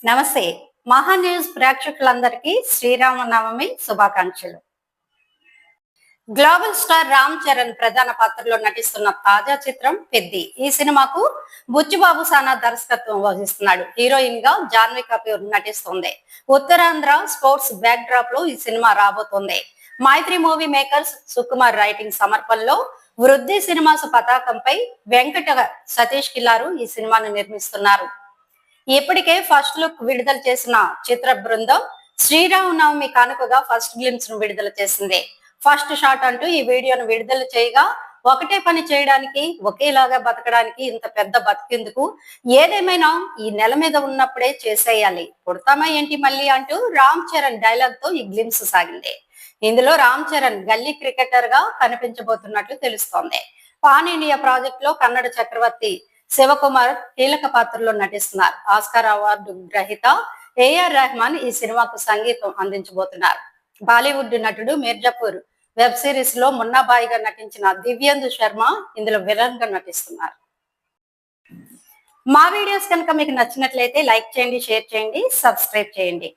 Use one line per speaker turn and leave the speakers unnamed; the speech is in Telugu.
నమస్తే. మహా న్యూస్ ప్రేక్షకులందరికీ శ్రీరామనవమి శుభాకాంక్షలు. గ్లోబల్ స్టార్ రామ్ చరణ్ ప్రధాన పాత్రలో నటిస్తున్న తాజా చిత్రం పెద్ది. ఈ సినిమాకు బుచ్చిబాబు సానా దర్శకత్వం వహిస్తున్నాడు. హీరోయిన్ గా జాన్వీ కపూర్ నటిస్తుంది. ఉత్తరాంధ్ర స్పోర్ట్స్ బ్యాక్ డ్రాప్ లో ఈ సినిమా రాబోతోంది. మైత్రి మూవీ మేకర్స్ సుకుమార్ రైటింగ్ సమర్పణలో వృద్ధి సినిమాస్ పతాకంపై వెంకట సతీష్ కిల్లారు ఈ సినిమాను నిర్మిస్తున్నారు. ఇప్పటికే ఫస్ట్ లుక్ విడుదల చేసిన చిత్ర బృందం శ్రీరామనవమి కానుకగా ఫస్ట్ గ్లిమ్స్ ను విడుదల చేసింది. ఫస్ట్ షాట్ అంటూ ఈ వీడియోను విడుదల చేయగా, ఒకటే పని చేయడానికి ఒకేలాగా బతకడానికి ఇంత పెద్ద బతికేందుకు, ఏదేమైనా ఈ నెల మీద ఉన్నప్పుడే చేసేయాలి, పుడతామా ఏంటి మళ్ళీ అంటూ రామ్ చరణ్ డైలాగ్ తో ఈ గ్లిమ్స్ సాగింది. ఇందులో రామ్ చరణ్ గల్లీ క్రికెటర్ గా కనిపించబోతున్నట్లు తెలుస్తోంది. పాన్ ఇండియా ప్రాజెక్ట్ లో కన్నడ చక్రవర్తి శివకుమార్ కీలక పాత్రలో నటిస్తున్నారు. ఆస్కార్ అవార్డు గ్రహీత ఏఆర్ రెహమాన్ ఈ సినిమాకు సంగీతం అందించబోతున్నారు. బాలీవుడ్ నటుడు మిర్జాపూర్ వెబ్ సిరీస్ లో మున్నాబాయిగా నటించిన దివ్యేందు శర్మ ఇందులో విలన్ గా నటిస్తున్నారు. మా వీడియోస్ కనుక మీకు నచ్చినట్లయితే లైక్ చేయండి, షేర్ చేయండి, సబ్స్క్రైబ్ చేయండి.